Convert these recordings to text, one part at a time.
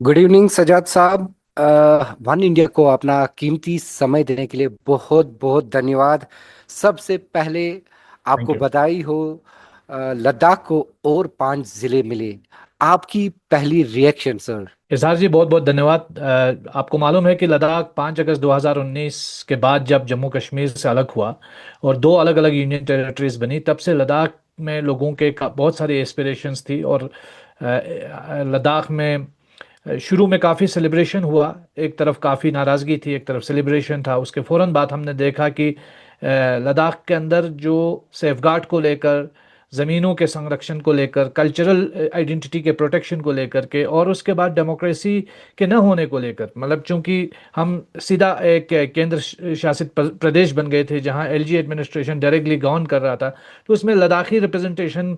Good evening Sajjad साहब। One India को अपना कीमती समय देने के लिए बहुत बहुत धन्यवाद। सबसे पहले थैंक आपको यू। बधाई हो। लद्दाख को और 5 जिले मिले। आपकी पहली रिएक्शन सर। इजहार जी, बहुत बहुत धन्यवाद। आपको मालूम है कि लद्दाख 5 अगस्त 2019 के बाद जब जम्मू कश्मीर से अलग हुआ और दो अलग अलग यूनियन टेरिटरीज बनी, तब से लद्दाख में लोगों के बहुत सारी एस्पिरेशंस थी। और लद्दाख में शुरू में काफ़ी सेलिब्रेशन हुआ। एक तरफ काफ़ी नाराज़गी थी, एक तरफ सेलिब्रेशन था। उसके फ़ौरन बाद हमने देखा कि लद्दाख के अंदर जो सेफगार्ड को लेकर, ज़मीनों के संरक्षण को लेकर, कल्चरल आइडेंटिटी के प्रोटेक्शन को लेकर के, और उसके बाद डेमोक्रेसी के न होने को लेकर, मतलब चूंकि हम सीधा एक केंद्र शासित प्रदेश बन गए थे जहां एलजी एडमिनिस्ट्रेशन डायरेक्टली गवर्न कर रहा था, तो उसमें लद्दाखी रिप्रेजेंटेशन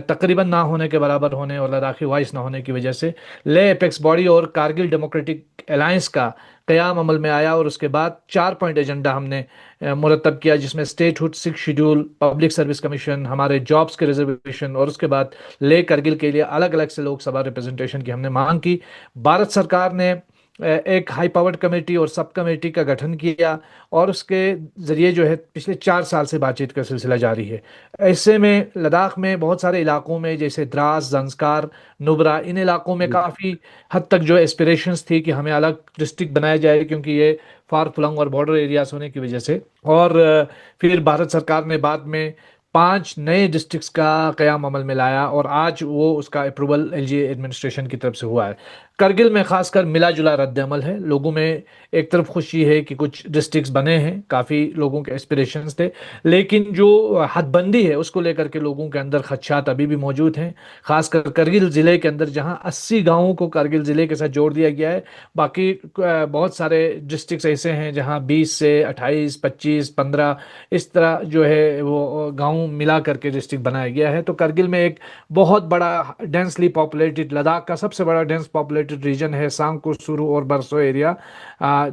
तकरीबन ना होने के बराबर होने और लद्दाखी वॉइस ना होने की वजह से ले एपेक्स बॉडी और कारगिल डेमोक्रेटिक अलायंस का कयाम अमल में आया। और उसके बाद 4 पॉइंट एजेंडा हमने मुरतब किया, जिसमें statehood, 6 schedule, public service commission, हमारे जॉब्स के रिजर्वेशन, और उसके बाद ले करगिल के लिए अलग अलग से लोकसभा रिप्रेजेंटेशन की हमने मांग की। भारत सरकार ने एक हाई पावर्ड कमेटी और सब कमेटी का गठन किया, और उसके जरिए जो है पिछले 4 साल से बातचीत का सिलसिला जारी है। ऐसे में लद्दाख में बहुत सारे इलाकों में, जैसे द्रास, जंस्कार, नुब्रा, इन इलाकों में काफ़ी हद तक जो एस्पिरेशंस थी कि हमें अलग डिस्ट्रिक्ट बनाया जाए, क्योंकि ये फार फ्लंग और बॉर्डर एरियाज होने की वजह से। और फिर भारत सरकार ने बाद में 5 नए डिस्ट्रिक्ट्स का कयाम अमल में लाया, और आज वो उसका अप्रूवल एलजी एडमिनिस्ट्रेशन की तरफ से हुआ है। करगिल में खासकर मिला जुला रद्द अमल है। लोगों में एक तरफ खुशी है कि कुछ डिस्ट्रिक्ट्स बने हैं, काफ़ी लोगों के एस्पिरेशंस थे, लेकिन जो हदबंदी है उसको लेकर के लोगों के अंदर खदशात अभी भी मौजूद हैं। खासकर करगिल ज़िले के अंदर, जहां 80 गांवों को करगिल ज़िले के साथ जोड़ दिया गया है। बाकी बहुत सारे डिस्ट्रिक्ट्स ऐसे हैं जहां 20 से 28, 25, 15 इस तरह जो है वो गांव मिला करके डिस्ट्रिक्ट बनाया गया है। तो करगिल में एक बहुत बड़ा डेंसली पॉपुलेटेड, लद्दाख का सबसे बड़ा डेंस पॉपुलेटेड रीजन है सांगकुर, सुरु और बरसो एरिया।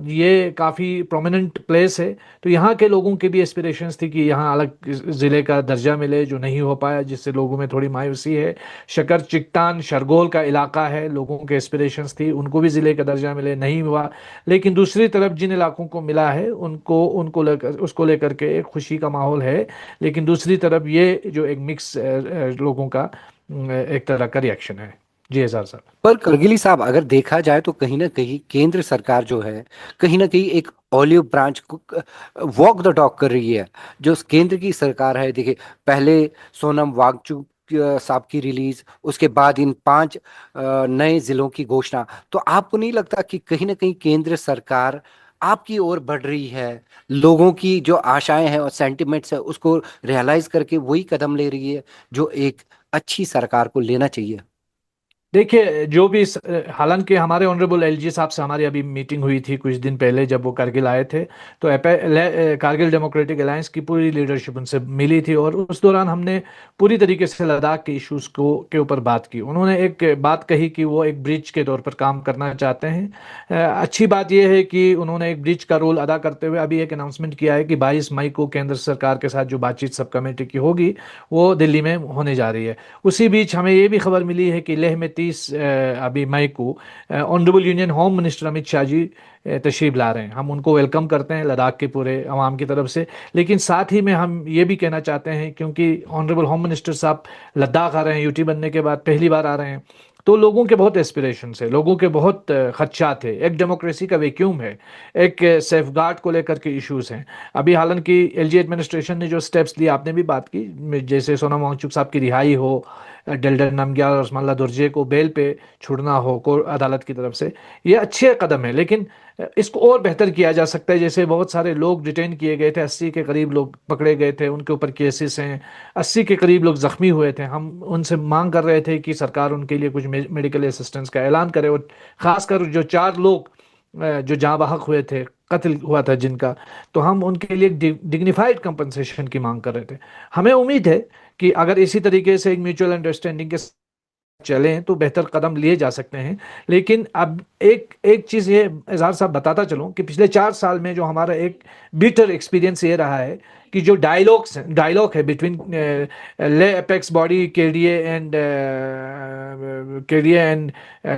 ये काफ़ी प्रोमिनेंट प्लेस है। तो यहाँ के लोगों की भी एस्पिरेशंस थी कि यहाँ अलग ज़िले का दर्जा मिले, जो नहीं हो पाया, जिससे लोगों में थोड़ी मायूसी है। शकर चिकटान शरगोल का इलाका है, लोगों के एस्पिरेशंस थी उनको भी ज़िले का दर्जा मिले, नहीं हुआ। लेकिन दूसरी तरफ जिन इलाकों को मिला है उनको उनको लेकर उसको लेकर के एक खुशी का माहौल है। लेकिन दूसरी तरफ ये जो एक मिक्स लोगों का एक तरह का रिएक्शन है। जी एजाज साहब। पर करगिली साहब, अगर देखा जाए तो कहीं ना कहीं केंद्र सरकार जो है, कहीं ना कहीं एक ऑलिव ब्रांच को वॉक द टॉक कर रही है। जो केंद्र की सरकार है, देखिए, पहले सोनम वांगचुक साहब की रिलीज, उसके बाद इन 5 नए जिलों की घोषणा। तो आपको नहीं लगता कि कहीं ना कहीं केंद्र सरकार आपकी ओर बढ़ रही है? लोगों की जो आशाएं हैं और सेंटिमेंट्स है उसको रियलाइज करके वही कदम ले रही है जो एक अच्छी सरकार को लेना चाहिए। देखिए, जो भी हालांकि हमारे ऑनरेबल एलजी साहब से हमारी अभी मीटिंग हुई थी कुछ दिन पहले जब वो करगिल आए थे, तो कारगिल डेमोक्रेटिक अलायंस की पूरी लीडरशिप उनसे मिली थी, और उस दौरान हमने पूरी तरीके से लद्दाख के इश्यूज को के ऊपर बात की। उन्होंने एक बात कही कि वो एक ब्रिज के तौर पर काम करना चाहते हैं। अच्छी बात यह है कि उन्होंने एक ब्रिज का रोल अदा करते हुए अभी एक अनाउंसमेंट किया है कि 22 मई को केंद्र सरकार के साथ जो बातचीत सब कमेटी की होगी वो दिल्ली में होने जा रही है। उसी बीच हमें ये भी खबर मिली है कि लेह में 30 अभी मई को honourable union home minister Amit Shah ji तशरीफ ला रहे हैं। हम उनको वेलकम करते हैं लद्दाख के पूरे अवाम की तरफ से। लेकिन साथ ही में हम ये भी कहना चाहते हैं, क्योंकि ऑनरेबल होम मिनिस्टर साहब लद्दाख आ रहे हैं, यूटी बनने के बाद पहली बार आ रहे हैं, तो लोगों के बहुत एस्पिरेशंस है, लोगों के बहुत खदशात है। एक डेमोक्रेसी का वैक्यूम है, एक सेफ गार्ड को लेकर के इश्यूज हैं। अभी हालांकि एलजी एडमिनिस्ट्रेशन ने जो स्टेप्स लिए, आपने भी बात की, जैसे सोनम वांगचुक साहब की रिहाई हो, डेल्डन नमग्याल और रसमल्ला दुर्जे को बेल पे छोड़ना हो कोर्ट अदालत की तरफ से, ये अच्छे कदम है। लेकिन इसको और बेहतर किया जा सकता है। जैसे बहुत सारे लोग डिटेन किए गए थे, 80 के करीब लोग पकड़े गए थे, उनके ऊपर केसेस हैं, 80 के करीब लोग जख्मी हुए थे। हम उनसे मांग कर रहे थे कि सरकार उनके लिए कुछ मेडिकल असिस्टेंस का ऐलान करे, और खासकर जो 4 लोग जो जहाँ बहक हुए थे, कत्ल हुआ था जिनका, तो हम उनके लिए डिग्निफाइड कंपनसेशन की मांग कर रहे थे। हमें उम्मीद है कि अगर इसी तरीके से एक म्यूचुअल अंडरस्टैंडिंग के चलें तो बेहतर कदम लिए जा सकते हैं। लेकिन अब एक एक चीज़ ये इजहार साहब बताता चलूं कि पिछले 4 साल में जो हमारा एक बिटर एक्सपीरियंस ये रहा है कि जो डायलॉग है बिटवीन ले apex body KDA and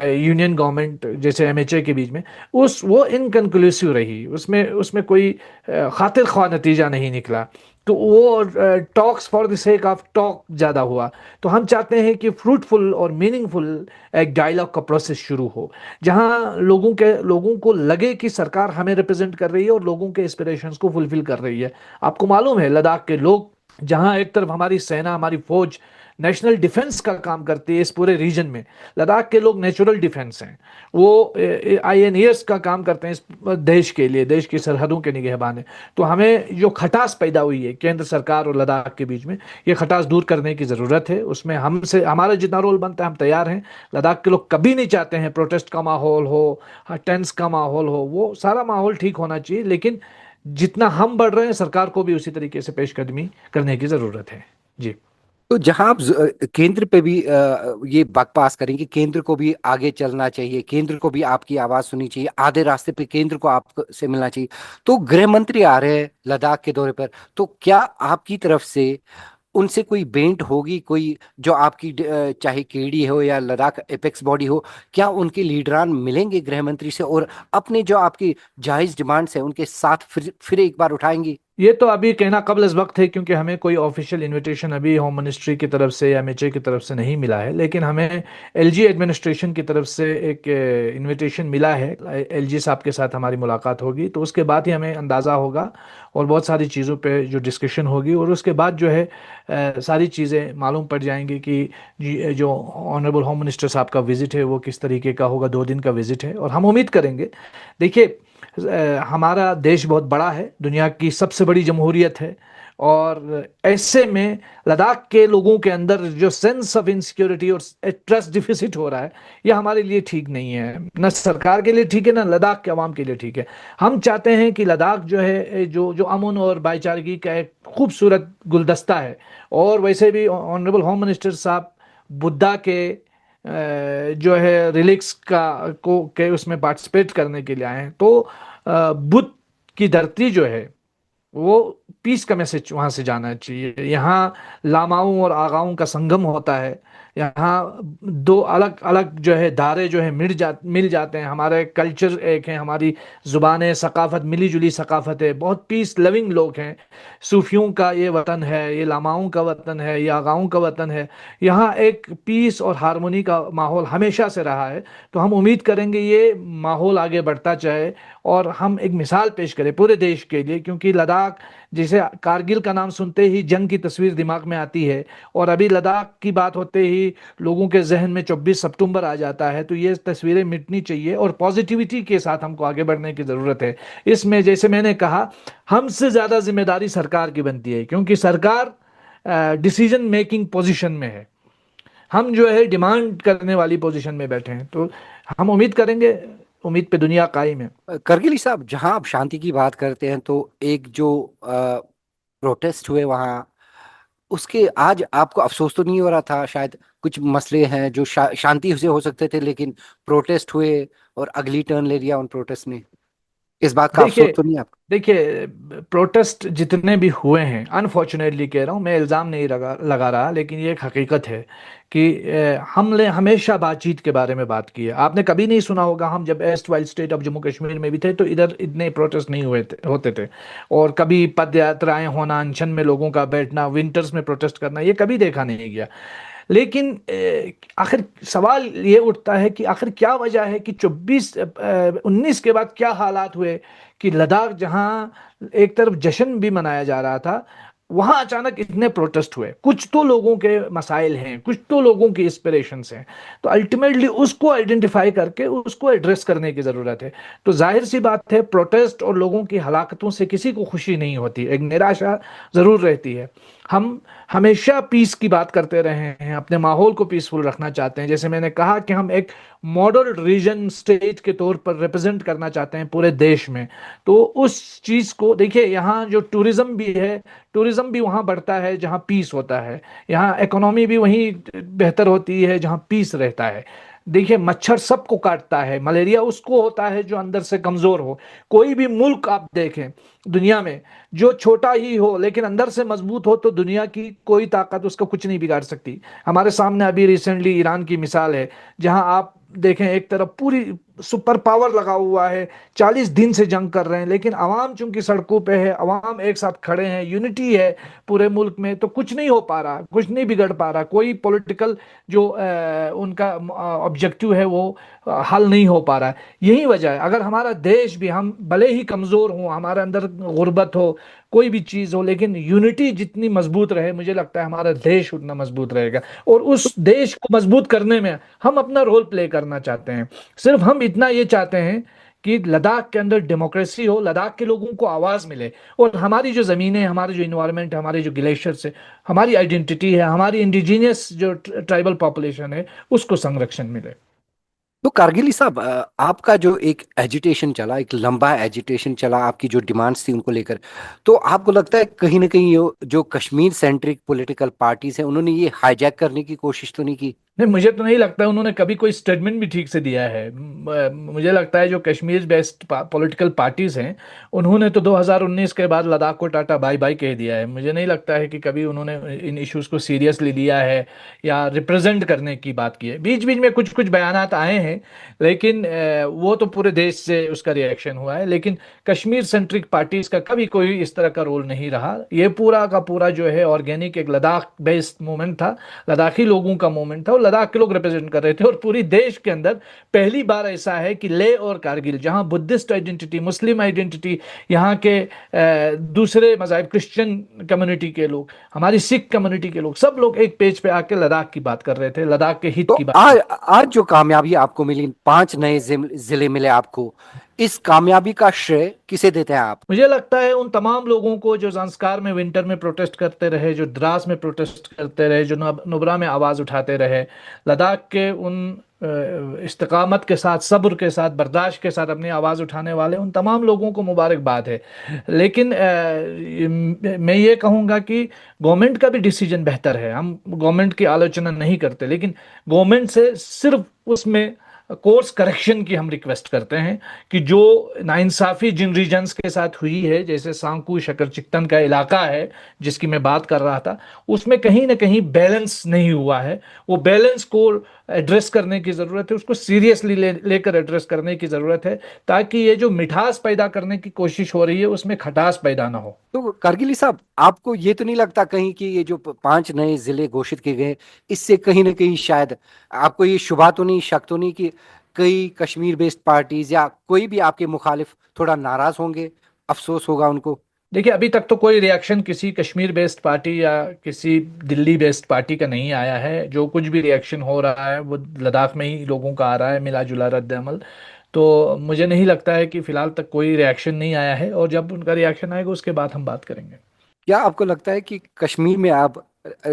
union government जैसे एमएचए के बीच में, उस वो इनकन्क्लूसिव रही, उसमें उसमें कोई खातिर ख्वाह नतीजा नहीं निकला। तो वो talks for the sake of talk ज़्यादा हुआ। तो हम चाहते हैं कि फ्रूटफुल और मीनिंगफुल एक डायलॉग का प्रोसेस शुरू हो, जहां लोगों को लगे कि सरकार हमें रिप्रेजेंट कर रही है और लोगों के एस्पिरेशंस को फुलफिल कर रही है। आपको मालूम है लद्दाख के लोग, जहां एक तरफ हमारी सेना, हमारी फौज नेशनल डिफेंस का काम करती है इस पूरे रीजन में, लद्दाख के लोग नेचुरल डिफेंस हैं। वो आईएनएस का काम करते हैं इस देश के लिए, देश की सरहदों के निगहबान है। तो हमें जो खटास पैदा हुई है केंद्र सरकार और लद्दाख के बीच में, ये खटास दूर करने की ज़रूरत है। उसमें हमसे हमारा जितना रोल बनता है हम तैयार हैं। लद्दाख के लोग कभी नहीं चाहते हैं प्रोटेस्ट का माहौल हो, टेंस का माहौल हो, वो सारा माहौल ठीक होना चाहिए। लेकिन जितना हम बढ़ रहे हैं सरकार को भी उसी तरीके से पेशकदमी करने की ज़रूरत है। जी। तो जहां आप केंद्र पे भी ये बात पास करेंगे, केंद्र को भी आगे चलना चाहिए, केंद्र को भी आपकी आवाज सुननी चाहिए, आधे रास्ते पे केंद्र को आप से मिलना चाहिए। तो गृह मंत्री आ रहे हैं लद्दाख के दौरे पर, तो क्या आपकी तरफ से उनसे कोई भेंट होगी, कोई जो आपकी चाहे केडी हो या लद्दाख एपेक्स बॉडी हो, क्या उनके लीडरान मिलेंगे गृह मंत्री से और अपने जो आपकी जायज डिमांड्स है उनके साथ फिर एक बार उठाएंगे? ये तो अभी कहना कबल इस वक्त है, क्योंकि हमें कोई ऑफिशियल इनविटेशन अभी होम मिनिस्ट्री की तरफ से या एमएचए की तरफ से नहीं मिला है। लेकिन हमें एलजी एडमिनिस्ट्रेशन की तरफ से एक इनविटेशन मिला है। एलजी साहब के साथ हमारी मुलाकात होगी तो उसके बाद ही हमें अंदाज़ा होगा और बहुत सारी चीज़ों पे जो डिस्कशन होगी, और उसके बाद जो है सारी चीज़ें मालूम पड़ जाएंगी कि जो ऑनरेबल होम मिनिस्टर साहब का विजिट है वो किस तरीके का होगा। 2 दिन का विजिट है और हम उम्मीद करेंगे, देखिए हमारा देश बहुत बड़ा है, दुनिया की सबसे बड़ी जमहूरियत है, और ऐसे में लद्दाख के लोगों के अंदर जो सेंस ऑफ इनसिक्योरिटी और ट्रस्ट डिफिसिट हो रहा है, यह हमारे लिए ठीक नहीं है, न सरकार के लिए ठीक है, न लद्दाख के अवाम के लिए ठीक है। हम चाहते हैं कि लद्दाख जो है, जो जो अमन और भाईचारगी का एक खूबसूरत गुलदस्ता है, और वैसे भी ऑनरेबल होम मिनिस्टर साहब बुद्धा के जो है रिलिक्स का को के उसमें पार्टिसिपेट करने के लिए आए हैं। तो बुद्ध की धरती जो है वो पीस का मैसेज वहां से जाना चाहिए। यहाँ लामाओं और आगाओं का संगम होता है। यहाँ दो अलग अलग जो है धारे जो है मिल जाते हैं। हमारे कल्चर एक है, हमारी जुबानें, सकाफत मिली जुली सकाफत है, बहुत पीस लविंग लोग हैं। सूफियों का ये वतन है, ये लामाओं का वतन है, ये आगाओं का वतन है। यहाँ एक पीस और हारमोनी का माहौल हमेशा से रहा है। तो हम उम्मीद करेंगे ये माहौल आगे बढ़ता जाए और हम एक मिसाल पेश करें पूरे देश के लिए, क्योंकि लद्दाख, जैसे कारगिल का नाम सुनते ही जंग की तस्वीर दिमाग में आती है, और अभी लद्दाख की बात होते ही लोगों के जहन में 24 सितंबर आ जाता है। तो ये तस्वीरें मिटनी चाहिए और पॉजिटिविटी के साथ हमको आगे बढ़ने की ज़रूरत है। इसमें जैसे मैंने कहा, हमसे ज़्यादा जिम्मेदारी सरकार की बनती है, क्योंकि सरकार डिसीजन मेकिंग पोजीशन में है, हम जो है डिमांड करने वाली पोजीशन में बैठे हैं। तो हम उम्मीद करेंगे, उम्मीद पे दुनिया कायम है। करगिली साहब, जहां आप शांति की बात करते हैं, तो एक जो प्रोटेस्ट हुए वहां, उसके आज आपको अफसोस तो नहीं हो रहा था? शायद कुछ मसले हैं जो शांति से हो सकते थे, लेकिन प्रोटेस्ट हुए और अगली टर्न ले लिया उन प्रोटेस्ट ने। इस बात का अफसोस देखिए तो नहीं आपको? देखिए प्रोटेस्ट जितने भी हुए हैं, अनफॉर्चुनेटली कह रहा हूँ, मैं इल्ज़ाम नहीं लगा रहा, लेकिन ये एक हकीकत है कि हमने हमेशा बातचीत के बारे में बात की है। आपने कभी नहीं सुना होगा, हम जब erstwhile state of Jammu Kashmir में भी थे तो इधर इतने प्रोटेस्ट नहीं होते थे। और कभी पद यात्राएं होना, अनशन में लोगों का बैठना, विंटर्स में प्रोटेस्ट करना, ये कभी देखा नहीं गया। लेकिन आखिर सवाल ये उठता है कि आखिर क्या वजह है कि 19 के बाद क्या हालात हुए कि लद्दाख, जहां एक तरफ जश्न भी मनाया जा रहा था, वहां अचानक इतने प्रोटेस्ट हुए। कुछ तो लोगों के मसाइल हैं, कुछ तो लोगों की एस्पिरेशंस हैं। तो अल्टीमेटली उसको आइडेंटिफाई करके उसको एड्रेस करने की ज़रूरत है। तो जाहिर सी बात है, प्रोटेस्ट और लोगों की हलाकतों से किसी को खुशी नहीं होती, एक निराशा ज़रूर रहती है। हम हमेशा पीस की बात करते रहे हैं, अपने माहौल को पीसफुल रखना चाहते हैं। जैसे मैंने कहा कि हम एक मॉडल रीजन स्टेट के तौर पर रिप्रेजेंट करना चाहते हैं पूरे देश में। तो उस चीज़ को देखिए, यहाँ जो टूरिज्म भी है, टूरिज्म भी वहाँ बढ़ता है जहाँ पीस होता है। यहाँ इकोनॉमी भी वहीं बेहतर होती है जहाँ पीस रहता है। देखिए, मच्छर सबको काटता है, मलेरिया उसको होता है जो अंदर से कमजोर हो। कोई भी मुल्क आप देखें दुनिया में, जो छोटा ही हो लेकिन अंदर से मजबूत हो, तो दुनिया की कोई ताकत उसका कुछ नहीं बिगाड़ सकती। हमारे सामने अभी रिसेंटली ईरान की मिसाल है, जहां आप देखें एक तरफ पूरी सुपर पावर लगा हुआ है, 40 दिन से जंग कर रहे हैं, लेकिन अवाम चूंकि सड़कों पे है, अवाम एक साथ खड़े हैं, यूनिटी है पूरे मुल्क में, तो कुछ नहीं हो पा रहा, कुछ नहीं बिगड़ पा रहा। कोई पॉलिटिकल जो उनका ऑब्जेक्टिव है वो हल नहीं हो पा रहा है। यही वजह है, अगर हमारा देश भी, हम भले ही कमजोर हो, हमारे अंदर गुर्बत हो, कोई भी चीज हो, लेकिन यूनिटी जितनी मजबूत रहे, मुझे लगता है हमारा देश उतना मजबूत रहेगा। और उस देश को मजबूत करने में हम अपना रोल प्ले करना चाहते हैं। सिर्फ हम इतना ये चाहते हैं कि लद्दाख के अंदर डेमोक्रेसी हो, लद्दाख के लोगों को आवाज मिले, और हमारी जो जमीनें, हमारे जो इन्वायरमेंट है, हमारे जो ग्लेशियर्स है, हमारी आइडेंटिटी है, हमारी इंडिजीनियस जो ट्राइबल पॉपुलेशन है, उसको संरक्षण मिले। तो कारगिली साहब, आपका जो एक एजिटेशन चला, एक लंबा एजिटेशन चला, आपकी जो डिमांड्स थी उनको लेकर, तो आपको लगता है कहीं ना कहीं जो कश्मीर सेंट्रिक पॉलिटिकल पार्टीज हैं उन्होंने ये हाईजैक करने की कोशिश तो नहीं की? नहीं, मुझे तो नहीं लगता है उन्होंने कभी कोई स्टेटमेंट भी ठीक से दिया है। मुझे लगता है जो कश्मीर बेस्ड पॉलिटिकल पार्टीज हैं, उन्होंने तो 2019 के बाद लद्दाख को टाटा बाय बाय कह दिया है। मुझे नहीं लगता है कि कभी उन्होंने इन इश्यूज को सीरियसली लिया है या रिप्रेजेंट करने की बात की है। बीच बीच में कुछ कुछ बयानात आए हैं, लेकिन वो तो पूरे देश से उसका रिएक्शन हुआ है। लेकिन कश्मीर सेंट्रिक पार्टीज का कभी कोई इस तरह का रोल नहीं रहा। ये पूरा का पूरा जो है ऑर्गेनिक एक लद्दाख बेस्ड मूवमेंट था, लद्दाखी लोगों का मूवमेंट था, और लद्दाख के लोग रिप्रेजेंट कर रहे थे। और पूरी देश के अंदर पहली बार ऐसा है कि लेह और कारगिल, जहां बुद्धिस्ट आइडेंटिटी, मुस्लिम आइडेंटिटी, यहाँ के दूसरे मजाहब, क्रिश्चियन कम्युनिटी के लोग, हमारी सिख कम्युनिटी के लोग, सब लोग एक पेज पे आके लद्दाख की बात कर रहे थे, लद्दाख के हित तो की बात कर आज रहे आज जो कामयाबी आपको मिली, 5 नए जिले मिले आपको, इस कामयाबी का श्रेय किसे देते हैं आप? थे। मुझे लगता है उन तमाम लोगों को जो ज़ांस्कार में विंटर में प्रोटेस्ट करते रहे, जो द्रास में प्रोटेस्ट करते रहे, जो नुब्रा में आवाज़ उठाते रहे, लद्दाख के उन इस्तकामत के साथ, सब्र के साथ, बर्दाश्त के साथ अपनी आवाज़ उठाने वाले उन तमाम लोगों को मुबारकबाद है। लेकिन मैं ये कहूँगा कि गवर्नमेंट का भी डिसीजन बेहतर है। हम गवर्नमेंट की आलोचना नहीं करते, लेकिन गवर्नमेंट से सिर्फ उसमें कोर्स करेक्शन की हम रिक्वेस्ट करते हैं कि जो नाइंसाफ़ी जिन रीजन्स के साथ हुई है, जैसे सांकू शकर चिकटन का इलाका है जिसकी मैं बात कर रहा था, उसमें कहीं ना कहीं बैलेंस नहीं हुआ है। वो बैलेंस को एड्रेस करने की ज़रूरत है, उसको सीरियसली लेकर एड्रेस करने की ज़रूरत है, ताकि ये जो मिठास पैदा करने की कोशिश हो रही है उसमें खटास पैदा ना हो। तो कारगिली साहब, आपको ये तो नहीं लगता कहीं कि ये जो 5 नए जिले घोषित किए गए, इससे कहीं ना कहीं शायद आपको ये शुबा तो नहीं, शक तो नहीं कि कई कश्मीर बेस्ड पार्टीज या कोई भी आपके मुखालिफ थोड़ा नाराज होंगे, अफसोस होगा उनको? देखिए, अभी तक तो कोई रिएक्शन किसी कश्मीर बेस्ड पार्टी या किसी दिल्ली बेस्ड पार्टी का नहीं आया है। जो कुछ भी रिएक्शन हो रहा है वो लद्दाख में ही लोगों का आ रहा है, मिला जुला रद्द अमल। तो मुझे नहीं लगता है कि फिलहाल तक कोई रिएक्शन नहीं आया है, और जब उनका रिएक्शन आएगा उसके बाद हम बात करेंगे। क्या आपको लगता है कि कश्मीर में आप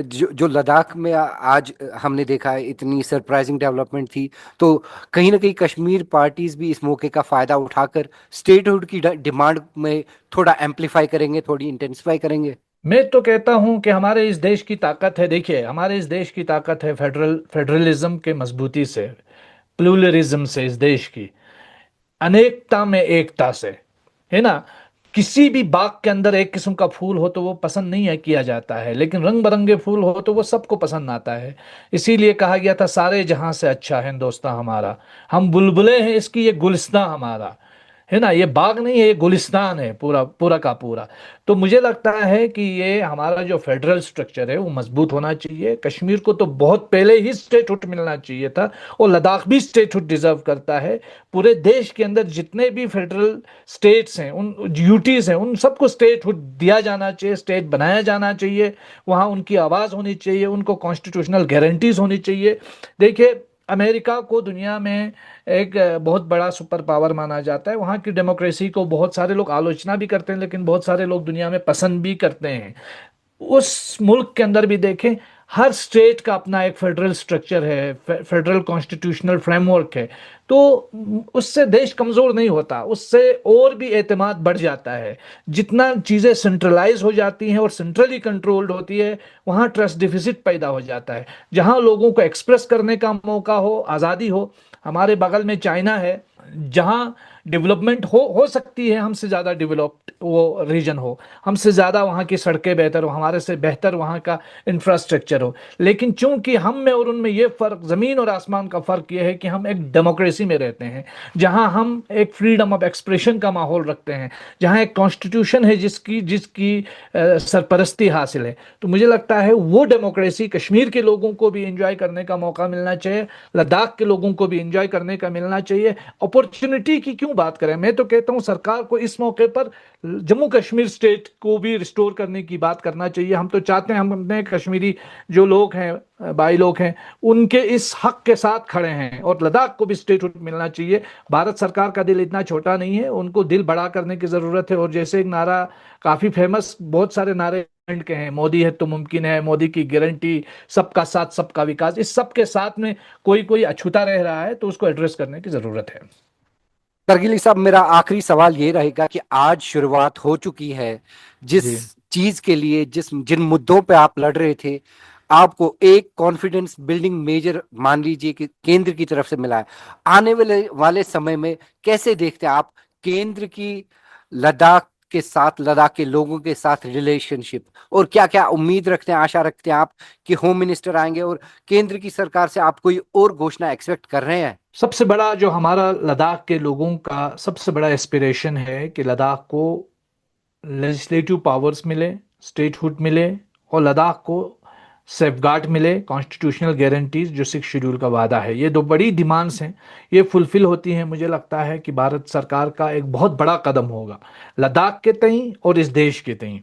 जो लद्दाख में आज हमने देखा है इतनी सरप्राइजिंग डेवलपमेंट थी, तो कहीं ना कहीं कश्मीर पार्टीज भी इस मौके का फायदा उठाकर स्टेटहुड की डिमांड में थोड़ा एम्पलीफाई करेंगे, थोड़ी इंटेंसिफाई करेंगे? मैं तो कहता हूं कि हमारे इस देश की ताकत है, देखिए हमारे इस देश की ताकत है फेडरलिज्म के मजबूती से, प्लूरलिज्म से, इस देश की अनेकता में एकता से, है ना। किसी भी बाग के अंदर एक किस्म का फूल हो तो वो पसंद नहीं है किया जाता है, लेकिन रंग बिरंगे फूल हो तो वो सबको पसंद आता है। इसीलिए कहा गया था, सारे जहां से अच्छा है हिंदुस्तान हमारा, हम बुलबुलें हैं इसकी, ये गुलिस्तान हमारा, है ना। ये बाग नहीं है, ये गुलिस्तान है पूरा पूरा का पूरा। तो मुझे लगता है कि ये हमारा जो फेडरल स्ट्रक्चर है वो मजबूत होना चाहिए। कश्मीर को तो बहुत पहले ही स्टेटहुड मिलना चाहिए था, और लद्दाख भी स्टेटहुड डिजर्व करता है। पूरे देश के अंदर जितने भी फेडरल स्टेट्स हैं, उन ड्यूटीज हैं, उन सबको स्टेटहुड दिया जाना चाहिए, स्टेट बनाया जाना चाहिए। वहाँ उनकी आवाज़ होनी चाहिए, उनको कॉन्स्टिट्यूशनल गारंटीज होनी चाहिए। देखिए, अमेरिका को दुनिया में एक बहुत बड़ा सुपर पावर माना जाता है। वहाँ की डेमोक्रेसी को बहुत सारे लोग आलोचना भी करते हैं, लेकिन बहुत सारे लोग दुनिया में पसंद भी करते हैं। उस मुल्क के अंदर भी देखें, हर स्टेट का अपना एक फेडरल स्ट्रक्चर है, फेडरल कॉन्स्टिट्यूशनल फ्रेमवर्क है। तो उससे देश कमज़ोर नहीं होता, उससे और भी एतमाद बढ़ जाता है। जितना चीज़ें सेंट्रलाइज हो जाती हैं और सेंट्रली कंट्रोल्ड होती है, वहाँ ट्रस्ट डिफिसिट पैदा हो जाता है। जहाँ लोगों को एक्सप्रेस करने का मौका हो, आज़ादी हो। हमारे बगल में चाइना है, जहाँ डेवलपमेंट हो सकती है, हमसे ज़्यादा डेवलप्ड वो रीजन हो, हमसे ज़्यादा वहाँ की सड़कें बेहतर हो, हमारे से बेहतर वहाँ का इंफ्रास्ट्रक्चर हो। लेकिन चूंकि हम में और उनमें ये फ़र्क, ज़मीन और आसमान का फ़र्क ये है कि हम एक डेमोक्रेसी में रहते हैं, जहाँ हम एक फ्रीडम ऑफ एक्सप्रेशन का माहौल रखते हैं, जहाँ एक कॉन्स्टिट्यूशन है जिसकी जिसकी सरपरस्ती हासिल है। तो मुझे लगता है वो डेमोक्रेसी कश्मीर के लोगों को भी इंजॉय करने का मौका मिलना चाहिए, लद्दाख के लोगों को भी इंजॉय करने का मिलना चाहिए। अपॉर्चुनिटी की क्यों बात करें, मैं तो कहता हूं सरकार को इस मौके पर जम्मू कश्मीर स्टेट को भी रिस्टोर करने की बात करना चाहिए। हम तो चाहते हैं, हम अपने कश्मीरी जो लोग हैं, भाई लोग हैं, उनके इस हक के साथ खड़े हैं, और लद्दाख को भी स्टेटहुड मिलना चाहिए। भारत सरकार का दिल इतना छोटा नहीं है, उनको दिल बड़ा करने की जरूरत है। और जैसे एक नारा काफी फेमस, बहुत सारे नारे के हैं, मोदी है तो मुमकिन है, मोदी की गारंटी, सबका साथ सबका विकास, इस सब के साथ में कोई कोई अछूता रह रहा है, तो उसको एड्रेस करने की जरूरत है। करगिली साहब, मेरा आखिरी सवाल ये रहेगा कि आज शुरुआत हो चुकी है, जिस जी चीज के लिए, जिन मुद्दों पे आप लड़ रहे थे, आपको एक कॉन्फिडेंस बिल्डिंग मेजर मान लीजिए कि केंद्र की तरफ से मिला है। आने वाले समय में कैसे देखते हैं आप केंद्र की लद्दाख के साथ, लद्दाख के लोगों के साथ रिलेशनशिप, और क्या क्या उम्मीद रखते हैं, आशा रखते हैं आप कि होम मिनिस्टर आएंगे, और केंद्र की सरकार से आप कोई और घोषणा एक्सपेक्ट कर रहे हैं? सबसे बड़ा जो हमारा लद्दाख के लोगों का सबसे बड़ा एस्पिरेशन है कि लद्दाख को लेजिस्लेटिव पावर्स मिले, स्टेटहुड मिले, और लद्दाख को सेफगार्ड मिले, कॉन्स्टिट्यूशनल गारंटीज जो 6 शेड्यूल का वादा है। ये दो बड़ी डिमांड्स हैं, ये फुलफिल होती हैं, मुझे लगता है कि भारत सरकार का एक बहुत बड़ा कदम होगा लद्दाख के तई और इस देश के तई।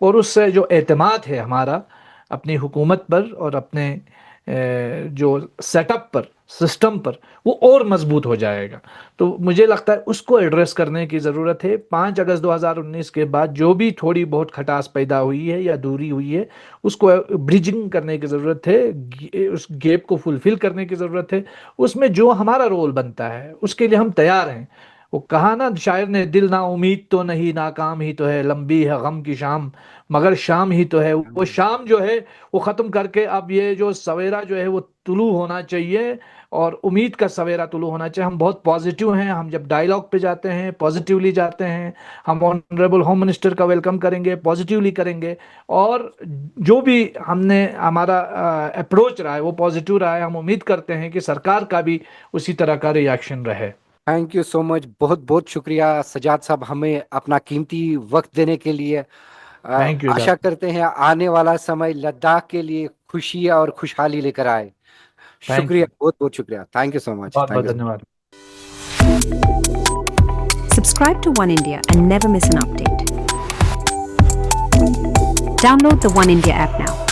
और उससे जो एतमाद है हमारा अपनी हुकूमत पर और अपने जो सेटअप पर, सिस्टम पर, वो और मजबूत हो जाएगा। तो मुझे लगता है उसको एड्रेस करने की ज़रूरत है। 5 अगस्त 2019 के बाद जो भी थोड़ी बहुत खटास पैदा हुई है या दूरी हुई है, उसको ब्रिजिंग करने की ज़रूरत है, उस गैप को फुलफिल करने की ज़रूरत है। उसमें जो हमारा रोल बनता है उसके लिए हम तैयार हैं। वो कहा ना शायर ने, दिल ना उम्मीद तो नहीं, नाकाम ही तो है, लंबी है गम की शाम, मगर शाम ही तो है। वो शाम जो है वो ख़त्म करके अब ये जो सवेरा जो है वो तुलू होना चाहिए, और उम्मीद का सवेरा तुलू होना चाहिए। हम बहुत पॉजिटिव हैं, हम जब डायलॉग पे जाते हैं पॉजिटिवली जाते हैं। हम ऑनरेबल होम मिनिस्टर का वेलकम करेंगे, पॉजिटिवली करेंगे, और जो भी हमने हमारा अप्रोच रहा है वो पॉजिटिव रहा है। हम उम्मीद करते हैं कि सरकार का भी उसी तरह का रिएक्शन रहे। थैंक यू सो मच, बहुत बहुत शुक्रिया सजाद साहब, हमें अपना कीमती वक्त देने के लिए। Thank you Asha sir. करते हैं आने वाला समय लद्दाख के लिए खुशियां और खुशहाली लेकर आए। थैंक शुक्रिया, यू, बहुत बहुत शुक्रिया। थैंक यू सो मच, बहुत थैंक बहुत यू। धन्यवाद। Subscribe to One India and never miss an update. Download the One India app now.